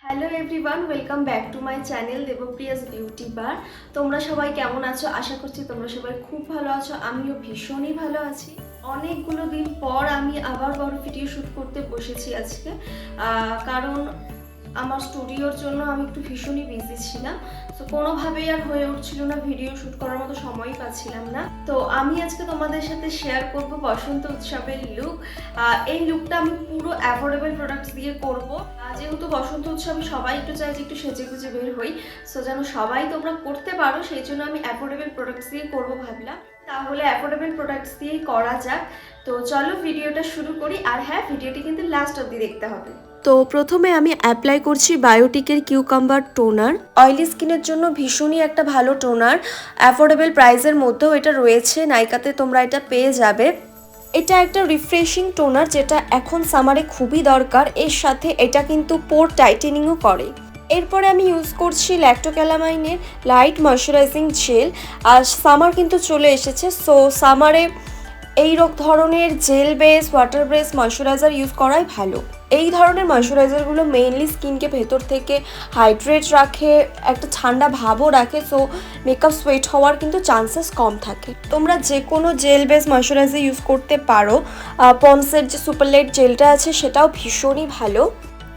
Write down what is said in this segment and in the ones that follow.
Hello everyone, welcome back to my channel Debpriya's beauty bar. তোমরা সবাই কেমন আছো? আশা করছি তোমরা সবাই খুব ভালো আছো। আমিও ভীষণই ভালো আছি। অনেকগুলো দিন পর আমি আবার বড় ভিডিও শ্যুট করতে বসেছি আজকে, কারণ আমার স্টুডিওর জন্য আমি একটু ভীষণই বিজি ছিলাম। তো কোনোভাবেই আর হয়ে উঠছিল না, ভিডিও শ্যুট করার মতো সময়ই পাচ্ছিলাম না। তো আমি আজকে তোমাদের সাথে শেয়ার করব বসন্ত উৎসবের লুক। এই লুকটা আমি পুরো অ্যাফোর্ডেবল প্রোডাক্টস দিয়ে করব। যেহেতু বসন্ত উৎসবে সবাই একটু চাই যে একটু সেজে গুজে বের হই, সো যেন সবাই তোমরা করতে পারো, সেই জন্য আমি অ্যাফোর্ডেবল প্রোডাক্টস দিয়ে করবো ভাবলাম। তাহলে অ্যাফোর্ডেবল প্রোডাক্টস দিয়েই করা যাক। তো চলো ভিডিওটা শুরু করি। আর হ্যাঁ, ভিডিওটি কিন্তু লাস্ট অবধি দেখতে হবে। তো প্রথমে আমি অ্যাপ্লাই করছি বায়োটিকের কিউকাম্বার টোনার। অয়েলি স্কিনের জন্য ভীষণই একটা ভালো টোনার, অ্যাফোর্ডেবল প্রাইসের মধ্যেও এটা রয়েছে, নাইকাতে তোমরা এটা পেয়ে যাবে। এটা একটা রিফ্রেশিং টোনার, যেটা এখন সামারে খুবই দরকার। এর সাথে এটা কিন্তু পোর টাইটেনিংও করে। এরপরে আমি ইউজ করছি ল্যাক্টোক্যালামাইনের লাইট ময়শ্চারাইজিং জেল। আর সামার কিন্তু চলে এসেছে, সো সামারে এই ধরনের jail base water base moisturiser use করাই ভালো। এই ধরনের ময়শ্চারাইজারগুলো মেইনলি স্কিনকে ভেতর থেকে হাইড্রেট রাখে, একটা ঠান্ডা ভাবও রাখে, সো মেকআপ সোয়েট হওয়ার কিন্তু চান্সেস কম থাকে। তোমরা যে কোনো জেল বেস ময়শ্চারাইজার ইউজ করতে পারো। পন্সের যে সুপারলাইট জেলটা আছে সেটাও ভীষণই ভালো।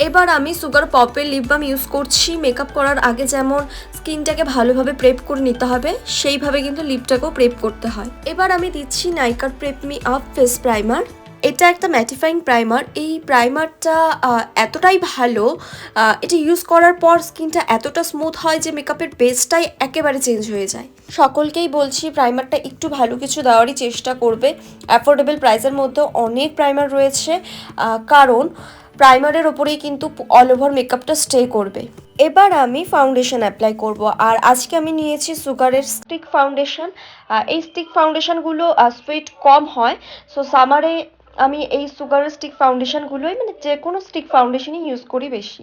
এবার আমি সুগার পপের লিপ বাম ইউজ করছি। মেকআপ করার আগে যেমন স্কিনটাকে ভালোভাবে প্রেপ করে নিতে হবে, সেইভাবে কিন্তু লিপটাকেও প্রেপ করতে হয়। এবার আমি দিচ্ছি নাইকার prep me up face primer. এটা একটা ম্যাটিফাইং প্রাইমার। এই প্রাইমারটা এতটাই ভালো, এটা ইউজ করার পর স্কিনটা এতটা স্মুথ হয় যে মেকআপের বেসটাই একেবারে চেঞ্জ হয়ে যায়। সকলকেই বলছি প্রাইমারটা একটু ভালো কিছু দেওয়ারই চেষ্টা করবে। অ্যাফোর্ডেবল প্রাইসের মধ্যে অনেক প্রাইমার রয়েছে, কারণ প্রাইমারের ওপরেই কিন্তু অল ওভার মেকআপটা স্টে করবে। এবার আমি ফাউন্ডেশন অ্যাপ্লাই করব। আর আজকে আমি নিয়েছি সুগারের স্টিক ফাউন্ডেশন। এই স্টিক ফাউন্ডেশনগুলো সুইট কম হয়, সো সামারে আমি এই সুগারের স্টিক ফাউন্ডেশনগুলোই, মানে যে কোনো স্টিক ফাউন্ডেশনই ইউজ করি বেশি।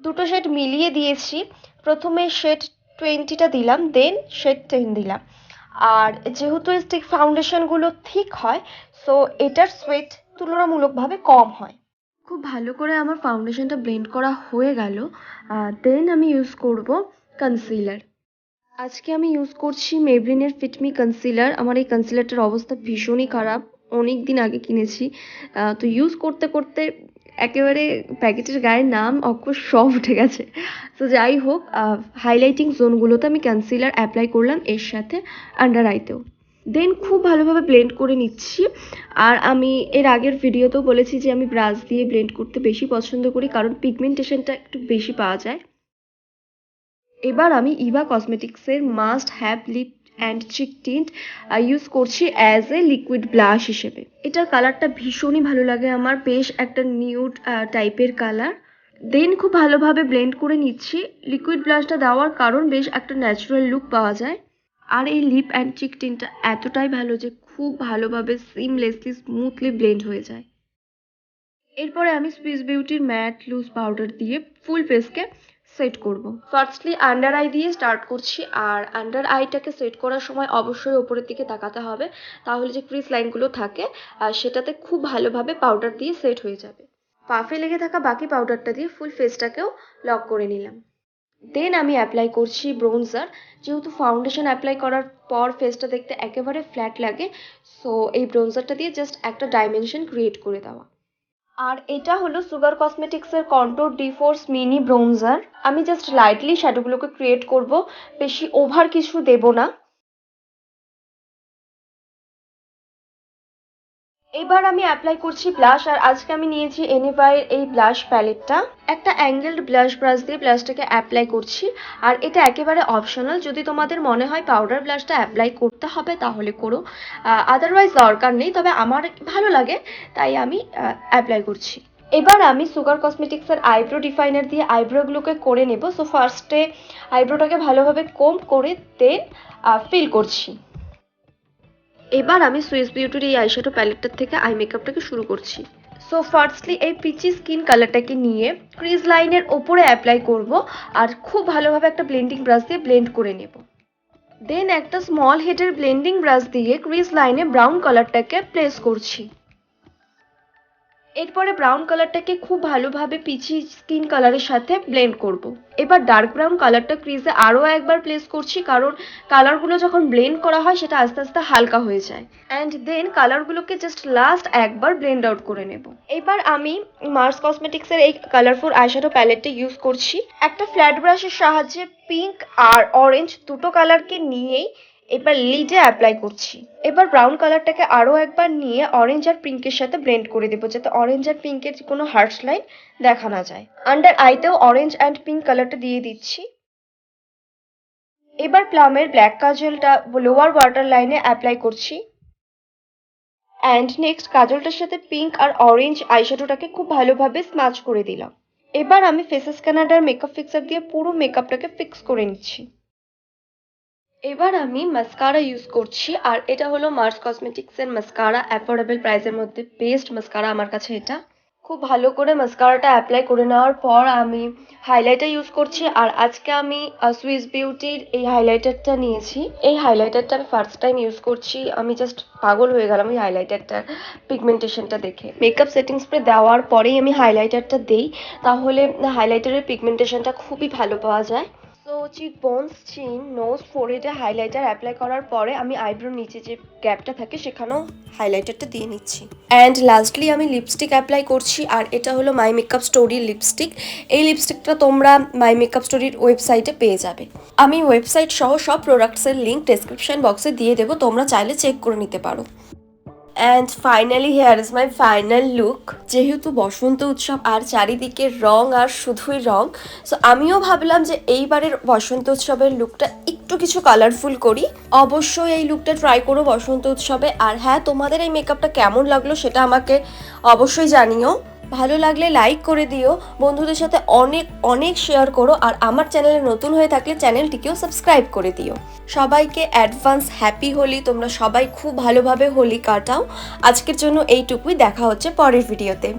দুটো শেড মিলিয়ে দিয়েছি। প্রথমে শেড 20টা দিলাম, দেন শেড 10 দিলাম। আর যেহেতু এই স্টিক ফাউন্ডেশনগুলো থিক হয়, সো এটার সোয়েট তুলনামূলকভাবে কম হয়। খুব ভালো করে আমার ফাউন্ডেশনটা ব্লেন্ড করা হয়ে গেল। দেন আমি ইউজ করব কনসিলার। আজকে আমি ইউজ করছি মেবলিনের ফিটমি কনসিলার। আমার এই কনসিলারটার অবস্থা ভীষণই খারাপ, অনেক দিন আগে কিনেছি। তো ইউজ করতে করতে একেবারে প্যাকেটের গায়ের নাম অক্ষর সব উঠে গেছে। তো যাই হোক, হাইলাইটিং জোনগুলোতে আমি কনসিলার অ্যাপ্লাই করলাম, এর সাথে আন্ডার আইতেও। দেন খুব ভালোভাবে ব্লেন্ড করে নিচ্ছি। আর আমি এর আগের ভিডিওতেও বলেছি যে আমি ব্রাশ দিয়ে ব্লেন্ড করতে বেশি পছন্দ করি, কারণ পিগমেন্টেশনটা একটু বেশি পাওয়া যায়। এবার আমি ইভা কসমেটিক্সের must have lip and cheek tint use করছি অ্যাজ এ লিকুইড ব্লাশ হিসেবে। এটার কালারটা ভীষণই ভালো লাগে আমার, বেশ একটা নিউড টাইপের কালার। দেন খুব ভালোভাবে ব্লেন্ড করে নিচ্ছি। লিকুইড ব্লাশটা দেওয়ার কারণ বেশ একটা ন্যাচারাল লুক পাওয়া যায়। আর এই লিপ অ্যান্ড চিক টিন্টটা এতটাই ভালো যে খুব ভালোভাবে সিমলেসলি স্মুথলি ব্লেন্ড হয়ে যায়। এরপরে আমি সুইস বিউটির ম্যাট লুজ পাউডার দিয়ে ফুল ফেসকে সেট করব। ফার্স্টলি আন্ডার আই দিয়ে স্টার্ট করছি। আর আন্ডার আইটাকে সেট করার সময় অবশ্যই ওপরের দিকে তাকাতে হবে, তাহলে যে ক্রিজ লাইনগুলো থাকে সেটাতে খুব ভালোভাবে পাউডার দিয়ে সেট হয়ে যাবে। পাফে লেগে থাকা বাকি পাউডারটা দিয়ে ফুল ফেসটাকেও লক করে নিলাম। দেন আমি অ্যাপ্লাই করছি ব্রোনজার। যেহেতু ফাউন্ডেশন অ্যাপ্লাই করার পর ফেসটা দেখতে একেবারে ফ্ল্যাট লাগে, সো এই ব্রোনজারটা দিয়ে জাস্ট একটা ডাইমেনশন ক্রিয়েট করে দেওয়া। আর এটা হলো সুগার কসমেটিক্সের কন্ট্যুর ডিফোর্স মিনি ব্রোনজার। আমি জাস্ট লাইটলি শ্যাডোগুলোকে ক্রিয়েট করব, বেশি ওভার কিছু দেব না। এবার আমি অ্যাপ্লাই করছি ব্লাশ। আর আজকে আমি নিয়েছি এনিভাইয়ের এই ব্লাশ প্যালেটটা। একটা অ্যাঙ্গেলড ব্লাশ ব্রাশ দিয়ে ব্লাশটাকে অ্যাপ্লাই করছি। আর এটা একেবারে অপশনাল, যদি তোমাদের মনে হয় পাউডার ব্লাশটা অ্যাপ্লাই করতে হবে তাহলে করো, আদারওয়াইজ দরকার নেই। তবে আমার ভালো লাগে তাই আমি অ্যাপ্লাই করছি। এবার আমি সুগার কসমেটিক্সের আইব্রো ডিফাইনার দিয়ে আইব্রোগুলোকে করে নেব। সো ফার্স্টে আইব্রোটাকে ভালোভাবে কোম্ব করে দেন ফিল করছি। এবার আমি সুইস বিউটির এই আইশ্যাডো প্যালেটটার থেকে আই মেকআপটাকে শুরু করছি। সো ফার্স্টলি এই পিচি স্কিন কালারটাকে নিয়ে ক্রিজ লাইনের ওপরে অ্যাপ্লাই করব। আর খুব ভালোভাবে একটা ব্লেন্ডিং ব্রাশ দিয়ে ব্লেন্ড করে নেব। দেন একটা স্মল হেডের ব্লেন্ডিং ব্রাশ দিয়ে ক্রিজ লাইনে ব্রাউন কালারটাকে প্লেস করছি। এরপরে ব্রাউন কালারটাকে খুব ভালোভাবে পিচি স্কিন কালারের সাথে ব্লেন্ড করব। এবার ডার্ক ব্রাউন কালারটা ক্রিজে আরও একবার প্লেস করছি, কারণ কালারগুলো যখন ব্লেন্ড করা হয় সেটা আস্তে আস্তে হালকা হয়ে যায়। অ্যান্ড দেন কালারগুলোকে জাস্ট লাস্ট একবার ব্লেন্ড আউট করে নেব। এবার আমি মার্স কসমেটিক্সের এই কালারফুল আইশ্যাডো প্যালেটটা ইউজ করছি। একটা ফ্ল্যাট ব্রাশের সাহায্যে পিঙ্ক আর অরেঞ্জ দুটো কালারকে নিয়েই এবার লিডে অ্যাপ্লাই করছি। এবার ব্রাউন কালারটাকে আরও একবার নিয়ে অরেঞ্জ আর পিঙ্কের সাথে ব্লেন্ড করে দেবো, যাতে অরেঞ্জ আর পিঙ্কের কোনো হার্শ লাইন দেখা না যায়। আন্ডার আইতেও অরেঞ্জ অ্যান্ড পিঙ্ক কালারটা দিয়ে দিচ্ছি। এবার প্লামের ব্ল্যাক কাজলটা লোয়ার ওয়াটার লাইনে অ্যাপ্লাই করছি। অ্যান্ড নেক্সট কাজলটার সাথে পিঙ্ক আর অরেঞ্জ আইশ্যাডোটাকে খুব ভালোভাবে স্মাচ করে দিলাম। এবার আমি ফেসেস কানাডার মেকআপ ফিক্সার দিয়ে পুরো মেকআপটাকে ফিক্স করে নিচ্ছি। এবার আমি মাস্কারা ইউজ করছি, আর এটা হলো মার্স কসমেটিক্সের মাস্কারা, অ্যাফোর্ডেবল প্রাইসের মধ্যে বেস্ট মাস্কারা আমার কাছে এটা। খুব ভালো করে মাস্কারাটা অ্যাপ্লাই করে নেওয়ার পর আমি হাইলাইটার ইউজ করছি, আর আজকে আমি সুইস বিউটির এই হাইলাইটারটা নিয়েছি। এই হাইলাইটারটা আমি ফার্স্ট টাইম ইউজ করছি, আমি জাস্ট পাগল হয়ে গেলাম এই হাইলাইটারটার পিগমেন্টেশনটা দেখে। মেকআপ সেটিং স্প্রে দেওয়ার পরেই আমি হাইলাইটারটা দিই, তাহলে হাইলাইটারের পিগমেন্টেশনটা খুবই ভালো পাওয়া যায়। সো চিক বোনস, চিন, নোজ, ফোরহেডে হাইলাইটার অ্যাপ্লাই করার পরে আমি আইব্রোর নিচে যে গ্যাপটা থাকে সেখানেও হাইলাইটারটা দিয়ে নিচ্ছি। অ্যান্ড লাস্টলি আমি লিপস্টিক অ্যাপ্লাই করছি, আর এটা হলো মাই মেকআপ স্টোরির লিপস্টিক। এই লিপস্টিকটা তোমরা মাই মেকআপ স্টোরির ওয়েবসাইটে পেয়ে যাবে। আমি ওয়েবসাইট সহ সব প্রোডাক্টসের লিঙ্ক ডেসক্রিপশন বক্সে দিয়ে দেবো, তোমরা চাইলে চেক করে নিতে পারো। And finally hair is my final look. যেহেতু বসন্ত উৎসব আর চারিদিকে রং আর শুধুই রং, সো আমিও ভাবলাম যে এইবারের বসন্ত উৎসবের লুকটা একটু কিছু কালারফুল করি। অবশ্যই এই লুকটা ট্রাই করো বসন্ত উৎসবে। আর হ্যাঁ, তোমাদের এই মেকআপটা কেমন লাগলো সেটা আমাকে অবশ্যই জানিও। ভালো লাগলে লাইক করে দিও, বন্ধুদের সাথে অনেক অনেক শেয়ার করো, আর আমার চ্যানেলে নতুন হয়ে থাকলে চ্যানেলটিকেও সাবস্ক্রাইব করে দিও। সবাইকে অ্যাডভান্স হ্যাপি হোলি। তোমরা সবাই খুব ভালোভাবে হোলি কাটাও। আজকের জন্য এইটুকুই, দেখা হচ্ছে পরের ভিডিওতে।